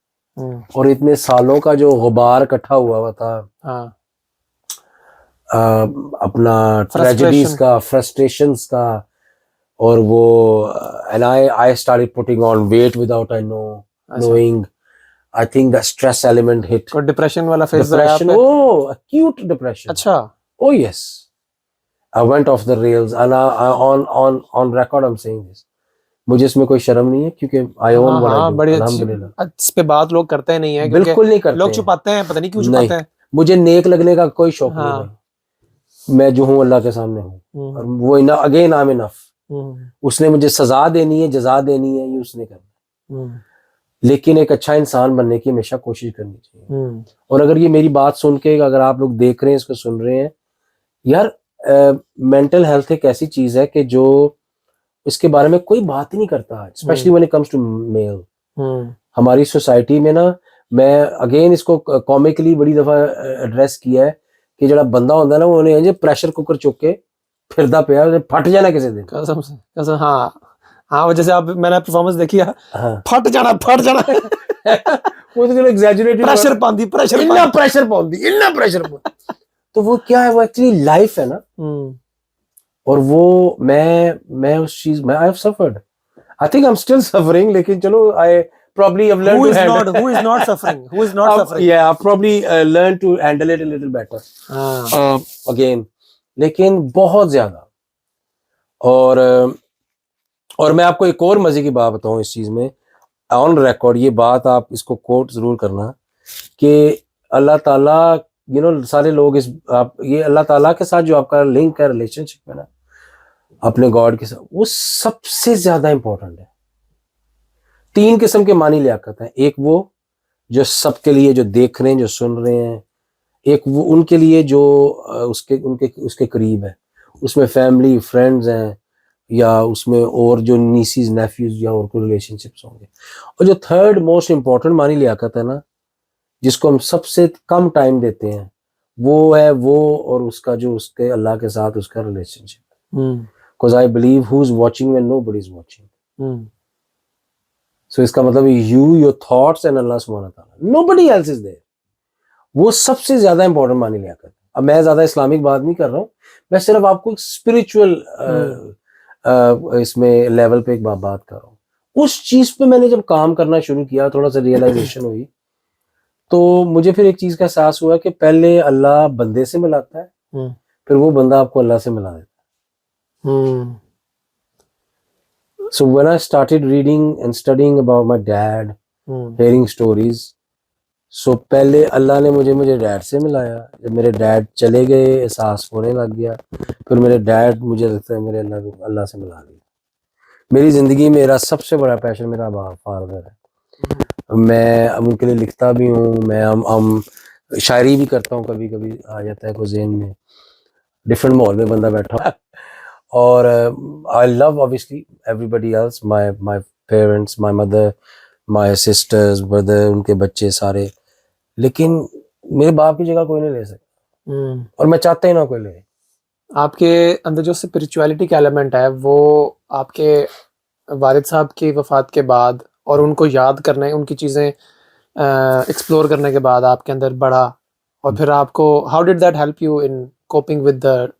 और इतने सालों का जो गुबार इकट्ठा हुआ था, अपना ट्रेजेडीज का, फ्रस्ट्रेशंस का, और वो, and I started putting on weight without knowing. I think the stress element hit. कोई डिप्रेशन वाला फेज रहा Depression, oh, acute depression. अच्छा। Oh yes, I went off the rails, and on record I'm saying this. मुझे इसमें कोई शर्म नहीं है क्योंकि I own what I do. बड़ी अल्हम्दुलिल्लाह। इस पे बात लोग करते नहीं है, बिल्कुल नहीं करते, लोग छुपाते हैं, पता नहीं क्यों छुपाते हैं। मुझे नेक लगने का कोई शौक नहीं है। मैं जो हूँ अल्लाह के सामने हूँ, और वो अगेन आई एम इनफ। उसने मुझे सजा देनी है, जजा देनी है, ये उसने करना। लेकिन एक अच्छा इंसान बनने की हमेशा कोशिश करनी चाहिए। और अगर ये मेरी बात सुन के, अगर आप लोग देख रहे हैं, इसको सुन रहे हैं, यार मेंटल हेल्थ एक ऐसी चीज है कि जो इसके बारे में कोई बात ही नहीं करता, specially when it comes to male. हमारी सोसाइटी में ना, मैं अगेन इसको कॉमिकली बड़ी दफा एड्रेस किया है कि जड़ा बंदा होंदा ना, उन्हें प्रेशर कुकर चुक के फिरदा पिया, फट जाना किसी दिन। कसम से, कसम। हाँ, हाँ, वो जैसे आप मैंने परफॉर्मेंस देखी है, हाँ फट जाना वो तो चलो एग्जैजरेटेड प्रेशर पांदी इतना प्रेशर पाਉਂਦੀ तो वो क्या है, वो एक्चुअली लाइफ है ना। और वो मैं उस चीज में I have suffered, I think I am still suffering, लेकिन चलो आई probably have learned to handle who is not suffering, who is not suffering? yeah, I've probably learned to handle it a little better again, लेकिन बहुत ज्यादा। और मैं आपको एक और मजे की बात बताऊं इस चीज में, ऑन रिकॉर्ड ये बात आप इसको कोट जरूर करना कि अल्लाह ताला सारे लोग ये अल्लाह ताला के साथ जो आपका लिंक है, रिलेशनशिप है ना अपने गॉड के साथ, वो सबसे ज्यादा इंपॉर्टेंट है। 3 किस्म के मानी लियाकत है, एक वो जो सबके लिए जो देख रहे हैं, जो सुन रहे हैं, एक वो उनके लिए जो उसके करीब है, उसमें फैमिली फ्रेंड्स हैं, या उसमें और जो नीसीज नेफ्यूज या और कोई रिलेशनशिप्स होंगे। और जो थर्ड मोस्ट इंपॉर्टेंट मानी लियाकत है ना, जिसको हम सबसे कम टाइम देते हैं, वो है वो और उसका जो उसके अल्लाह के साथ उसका relationship. Because I believe who is watching when nobody is watching. So इसका मतलब you, your thoughts and Allah सुब्हानहू व तआला, नोबडी एल्स इज देयर। वो सबसे ज्यादा इंपॉर्टेंट मानी लियाकत है। अब मैं ज्यादा इस्लामिक बात नहीं कर रहा हूँ, मैं सिर्फ आपको स्पिरिचुअल इसमें लेवल पे एक बात कर रहा हूँ। उस चीज पे मैंने जब काम करना शुरू किया, थोड़ा सा रियलाइजेशन हुई, तो मुझे फिर एक चीज का एहसास हुआ कि पहले अल्लाह बंदे से मिलाता है, फिर वो बंदा आपको अल्लाह से मिला देता है। So when I started reading and studying about my dad, hearing stories, so पहले अल्लाह ने मुझे डैड से मिलाया। जब मेरे डैड चले गए, एहसास होने लग गया, फिर मेरे डैड मुझे लगता है मेरे अल्लाह से मिला दिया। मेरी जिंदगी में मेरा सबसे बड़ा पैशन मेरा फादर है। मैं अब उनके लिए लिखता भी हूँ, मैं हम शायरी भी करता हूँ, कभी कभी आ जाता है कोई ज़हन में, डिफरेंट माहौल में बंदा बैठा और I love obviously everybody else, my parents, my mother, my sister's, brother, उनके बच्चे सारे, लेकिन मेरे बाप की जगह कोई नहीं ले सकता और मैं चाहता ही ना कोई ले। आपके अंदर जो स्पिरिचुअलिटी का एलिमेंट है वो आपके वालिद साहब की वफात के बाद और उनको याद करने, उनकी चीज़ें एक्सप्लोर करने के बाद आपके अंदर बढ़ा, और फिर आपको how did that help you in coping with the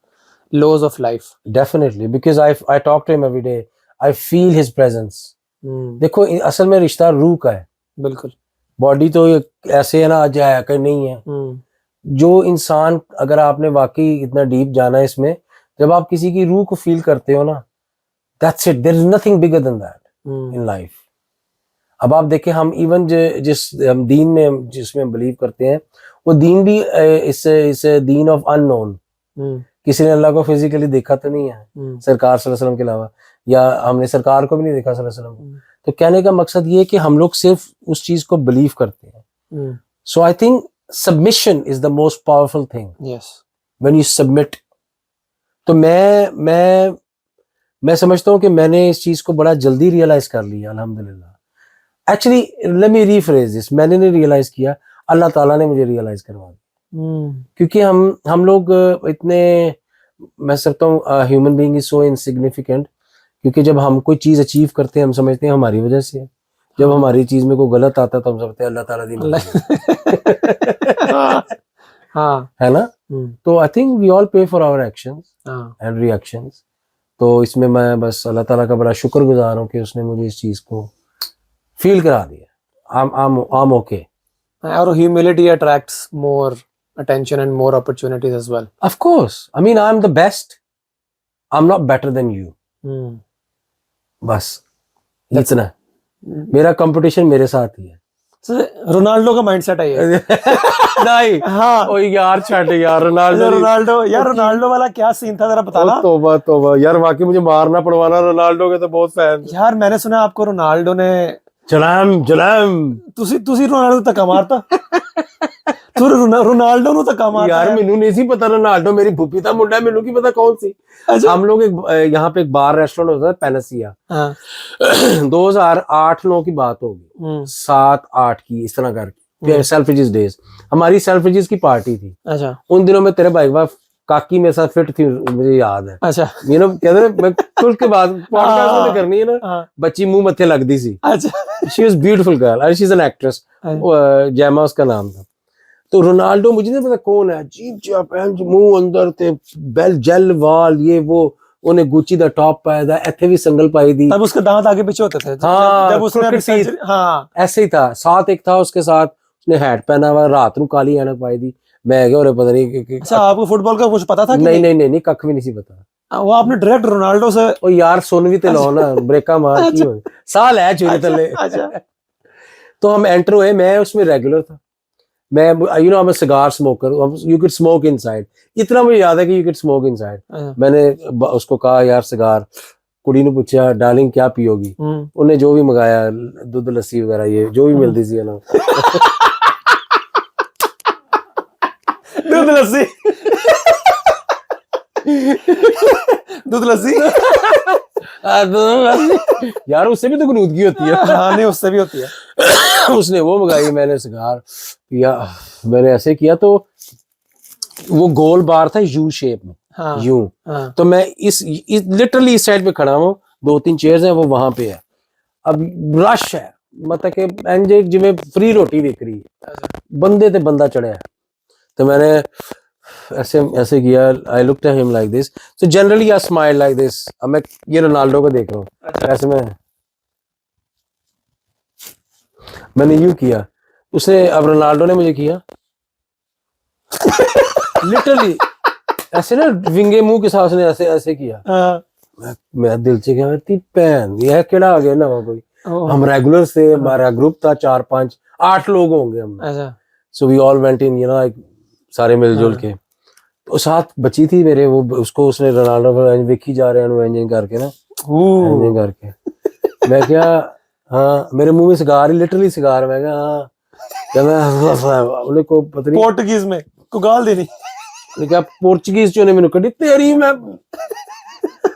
laws of life? Definitely, because I talk to him every day, I feel his presence. देखो असल में रिश्ता रूह का है, बिल्कुल। बॉडी तो ऐसे है ना, आज है कि नहीं है। जो इंसान, अगर आपने वाकई इतना डीप जाना है इसमें, जब आप किसी की रूह को फील करते हो ना, that's it, there is nothing bigger than that in life. अब आप देखें, हम इवन हम दीन में जिसमें बिलीव करते हैं, वो दीन भी इस दीन ऑफ अननोन, किसी ने अल्लाह को फिजिकली देखा तो नहीं है सरकार सल्लल्लाहु अलैहि वसल्लम के अलावा, या हमने सरकार को भी नहीं देखा सल्लल्लाहु अलैहि वसल्लम। तो कहने का मकसद ये है कि हम लोग सिर्फ उस चीज को बिलीव करते हैं। So I think submission is the most powerful thing, when you submit. तो मैं समझता हूँ कि मैंने इस चीज को बड़ा जल्दी रियलाइज कर लिया, अल्हम्दुलिल्लाह। Actually let me rephrase this, मैंने नहीं रियलाइज किया, अल्लाह ताला ने मुझे रियलाइज करवा दिया। क्योंकि हम लोग इतने, मैं समझता हूँ human being is so insignificant, क्योंकि जब हम कोई चीज अचीव करते हैं हम समझते हैं हमारी वजह से है, जब हमारी चीज में कोई गलत आता है तो हम समझते हैं अल्लाह ताला दी है ना। तो I think we all pay for our actions and reactions. तो इसमें मैं बस अल्लाह ताला का बड़ा शुक्रगुजार हूँ कि उसने मुझे इस चीज को फील करा दिया। I'm okay. और humility attracts more attention and more opportunities as well. Of course. I mean, I'm the best. I'm not better than you. बस इतना, मेरा कंपटीशन मेरे साथ ही है। रोनाल्डो का माइंडसेट है ये। नहीं, हाँ, ओ यार छट यार, रोनाल्डो वाला क्या सीन था जरा बता ना। तोबा यार, वाकई मुझे मारना पड़वाना, रोनाल्डो के तो बहुत फैन यार। मैंने सुना आपको रोनाल्डो ने जलाम ਤੁਸੀਂ ਰੋਨਾਲਡੋ ਧੱਕਾ ਮਾਰਤਾ। ਤੂੰ ਰੋਨਾਲਡੋ ਨੂੰ ਧੱਕਾ ਮਾਰਤਾ। यार मैनू नहीं सी पता रोनाल्डो मेरी फूफी का मुंडा, मैनू की पता कौन सी। हम लोग यहाँ पे एक बार रेस्टोरेंट होता है पेनेसिया, 2008-9 की बात होगी, 7-8 की इस तरह करके, सेल्फ्रिजेस डेज, हमारी सेल्फ्रिजेस की पार्टी थी। अच्छा। उन दिनों में तेरे भाई काकी मेरे साथ फिट थी, मुझे याद है। अच्छा यू नो कहते हैं मैं कुछ के बाद पॉडकास्ट में करनी है ना, हाँ, बच्ची मुंह मत्थे लगती सी। अच्छा she was beautiful girl and she is an actress, जैमा उसका नाम था। तो रोनाल्डो मुझे नहीं पता कौन है, अजीब सा मुंह अंदर ते बेल जेल वाल ये वो, उन्हें गुची दा टॉप पाया था, इथे भी संगल पाई दी। तब उसके दांत आगे पीछे होते थे हाँ, जब उसने अभी crooked teeth। हाँ ऐसे ही था, साथ एक था उसके साथ, उसने हैट पहना हुआ, रात को काली ऐनक पाई दी। मैं क्या और पता नहीं अच्छा आपको फुटबॉल का कुछ पता था कि नहीं कख भी नहीं सी पता। वो आपने डायरेक्ट रोनाल्डो से ओ यार सुन भी ते लो ना, ब्रेका मार की हो साल है चोरी तले। अच्छा तो हम एंटर हुए, मैं उसमें रेगुलर था, मैं you no I am a cigar smoker, you can smoke inside, इतना मुझे याद है कि यू कैन स्मोक इनसाइड। मैंने उसको कहा यार सिगार, कुड़ी ने पूछा डार्लिंग क्या पियोगी, उन्हें जो भी मंगाया दूध लस्सी वगैरह ये जो भी मिलती थी ना दूध लस्सी दूध लस्सी यार उससे भी तो गुनूदगी होती है। हाँ नहीं उससे भी होती है। उसने वो मंगाई, मैंने सिगार पिया, मैंने ऐसे किया तो वो गोल बार था यू शेप में, हाँ, यूं हाँ, तो मैं इस लिटरली इस साइड पे खड़ा हूँ, 2-3 चेयर्स हैं वो वहां पे है, अब रश है, मतलब कि एंजे जिमें फ्री रोटी बिक रही है, बंदे ते बंदा चढ़िया है। तो मैंने ऐसे ऐसे किया, I looked at him like this, so generally I smile like this. अब मैं ये रोनाल्डो को देख रहा हूँ ऐसे में, मैंने यूं किया, उसने, अब रोनाल्डो ने मुझे किया लिटरली ऐसे ना विंगे मुंह के साथ उसने ऐसे ऐसे किया। मैं दिल से क्या थी पैन यह केड़ा आ गया ना कोई, हम रेगुलर से, हमारा ग्रुप था 4-5-8 लोग होंगे हम। So we all went in, you know सारे मिलजुल के। तो साथ बची थी मेरे, वो उसको उसने रोनाल्डो पर विकी जा रहे हैं एंजन करके ना, एंजन करके मैं क्या, हाँ मेरे मुंह में सिगार ही, लिटरली सिगार, मैं क्या हाँ क्या, मैं को पता नहीं पोर्टुगीज में को गाल देनी, क्या पोर्चुगीज जो ने मैंने कड़ी तेरी मैं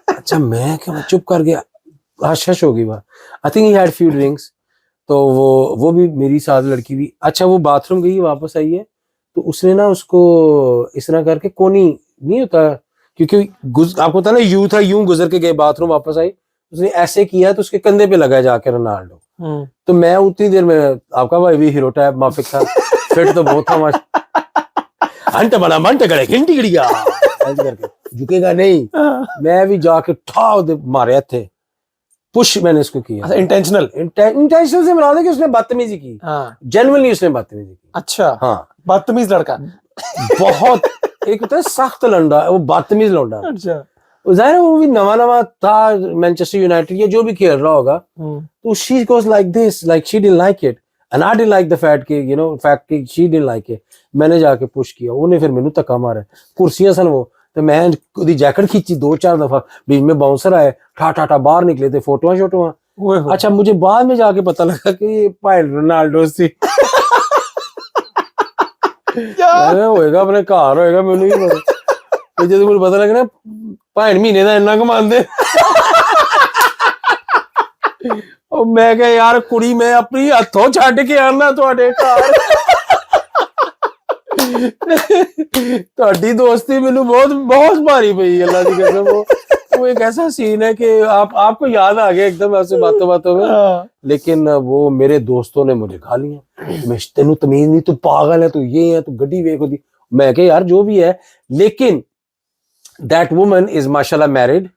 अच्छा मैं क्या, मैं चुप कर गया, हश होगी वह। I think he had few drinks. तो वो भी मेरी साथ लड़की भी, अच्छा वो बाथरूम गई वापस आई है, तो उसने ना उसको इस तरह करके कोनी नहीं होता, क्योंकि आपको पता ना यू था, यूं गुजर के गए बाथरूम वापस आई, उसने ऐसे किया तो उसके कंधे पे लगा जाके रोनाल्डो। तो मैं उतनी देर में, आपका भाई भी हीरो टाइप माफिक था, फिट तो बहुत था अंट बड़ा मंट करे घंटी गिड़िया ऐसे करके झुकेगा नहीं, मैं भी जाके ठाव मारे थे, पुश मैंने इसको किया। इंटेंशनल से मिला दे कि उसने बदतमीजी की, जेन्युइनली उसने बदतमीजी की। अच्छा हाँ बदतमीज लड़का बहुत एक होता है सख्त लौंडा, वो बदतमीज लौंडा। अच्छा जाहिर है वो भी नवा था मैनचेस्टर यूनाइटेड या जो भी खेल रहा होगा, तो she goes like this, like she didn't like it and I didn't like the fact कि यू नो फैक्ट कि शी डिडंट लाइक इट। मैंने जाके पुश किया, उन्हें फिर मैनू धक्का मारा, कुर्सियां सन वो, तो मैं ओदी जैकेट खींची 2-4 दफा, बीच में बाउंसर आए, ठा बाहर निकले थे, फोटोआं शोटोआं। अच्छा मुझे बाद में जाके पता लगा कि ये भाई रोनाल्डो सी होएगा अपने घर होएगा, मैनू नहीं पता। जब मुझे पता लगा ना भाई महीने का इन्ना कमांदे, और मैं क्या यार कुड़ी मैं अपनी हथों छड्ड के आना तुहाडे घर, ਤੁਹਾਡੀ दोस्ती मैनू बहुत बहुत भारी पई, अल्लाह की कसम। वो एक ऐसा सीन है कि आपको याद आ गया एकदम ऐसे बातों बातों में, लेकिन वो मेरे दोस्तों ने मुझे खा लिया, मैं तेनू तमीज नहीं, तू पागल है, तू ये है, तू गड्डी वेख होती। मैं क्या यार जो भी है, लेकिन दैट वुमन इज माशाल्लाह married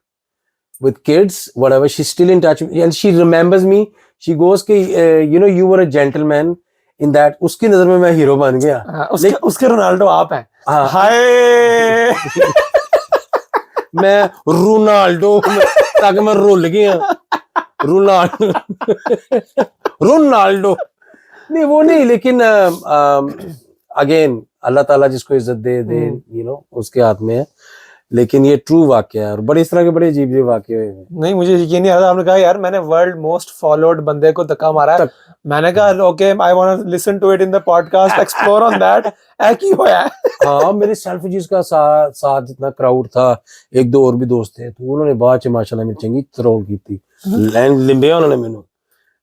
with kids, whatever, she's still in touch and she remembers me. She goes कि you know you were a gentleman in that, उसकी नजर में मैं हीरो बन गया। उसके रोनाल्डो आप हैं। हाय मैं रोनाल्डो ताकि मैं रुल गया, रोनाल्डो रोनाल्डो नहीं वो नहीं, लेकिन अगेन अल्लाह ताला जिसको इज्जत दे यू नो उसके हाथ में है, लेकिन ये ट्रू वाकया है और बड़े इस तरह के बड़े अजीब वाकये हुए हैं। नहीं मुझे यकीन नहीं आ रहा, आपने कहा यार मैंने वर्ल्ड मोस्ट फॉलोड बंदे को धक्का मारा है, मैंने कहा okay I want to listen to it in the podcast, explore on that है की होया। हाँ मेरे सेल्फिजीज का साथ जितना क्राउड था, एक दो और भी दोस्त थे, तो उन्होंने बाद च माशाल्लाह मेरी चंगी तरह की थी, लैंड लिंबे उन्होंने मेनू,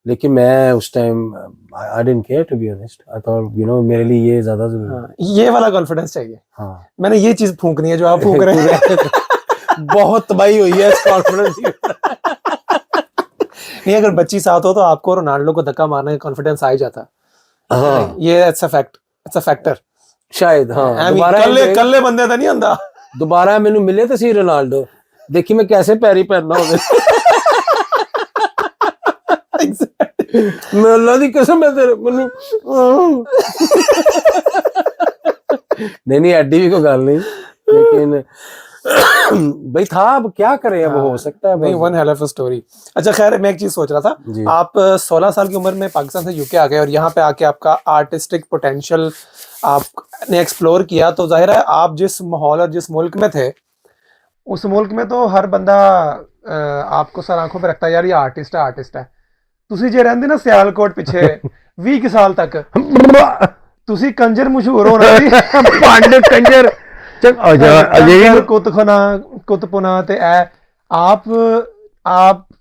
लेकिन मैं उस time I didn't care to be honest, I thought you know मेरे लिए ये ज्यादा जरूरी है। हाँ, ये वाला कॉन्फिडेंस चाहिए। हाँ मैंने ये चीज फूंकनी है जो आप फूंक रहे हैं। बहुत तबाही हुई है इस कॉन्फिडेंस की। नहीं, अगर बच्ची साथ हो तो आपको रोनाल्डो को धक्का मारने का कॉन्फिडेंस आ ही जाता। हाँ ये इट्स अ फैक्टर शायद। हाँ कल्ले बंदे तो नहीं आंदा। दोबारा मैनू मिले तो सी रोनाल्डो, देखी मैं कैसे पैरी पहनना होवे। मैं अल्लाह दी कसम है तेरे मैनू नहीं एडी भी कोई गल नहीं, लेकिन भाई था, अब क्या करें, अब हो सकता है नहीं, one hell of a story. अच्छा खैर, मैं एक चीज सोच रहा था, आप 16 साल की उम्र में पाकिस्तान से यूके आ गए और यहाँ पे आके आपका आर्टिस्टिक पोटेंशियल आपने एक्सप्लोर किया, तो जाहिर है आप जिस माहौल और जिस मुल्क में थे, उस मुल्क में तो हर बंदा आपको सर आंखों पे रखता है, यार ये आर्टिस्ट है। ਤੁਸੀਂ ਜੇ ਰਹਿੰਦੇ ਨਾ ਸਿਆਲਕੋਟ ਪਿੱਛੇ 20 ਸਾਲ ਤੱਕ, ਤੁਸੀਂ ਕੰਜਰ ਮਸ਼ਹੂਰ ਹੋਣਾ ਸੀ। ਪੰਡ ਕੰਜਰ ਕੰਜਰ ਕੁਤਪੁਨਾ ਤੇ आप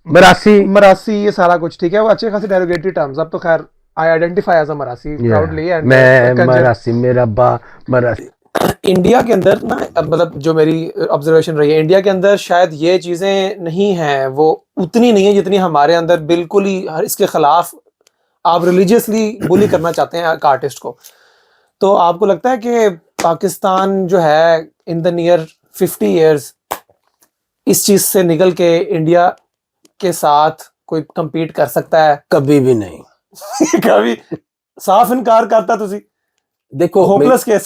मरासी ये सारा कुछ ठीक है, वो अच्छे खासे डेरोगेटरी टर्म्स। अब तो खैर I identify as a Mirasi proudly, and मैं मरासी, मेरा बा मरासी। इंडिया के अंदर ना, मतलब जो मेरी ऑब्जर्वेशन रही है, इंडिया के अंदर शायद ये चीज़ें नहीं हैं, वो उतनी नहीं है जितनी हमारे अंदर। बिल्कुल ही इसके खिलाफ आप रिलीजियसली बुली करना चाहते हैं एक आर्टिस्ट को। तो आपको लगता है कि पाकिस्तान जो है इन द नियर 50 ईयर्स इस चीज़ से निकल के इंडिया के साथ कोई compete कर सकता है? कभी भी नहीं। कभी साफ इनकार करता तुसी? देखो होपलेस केस।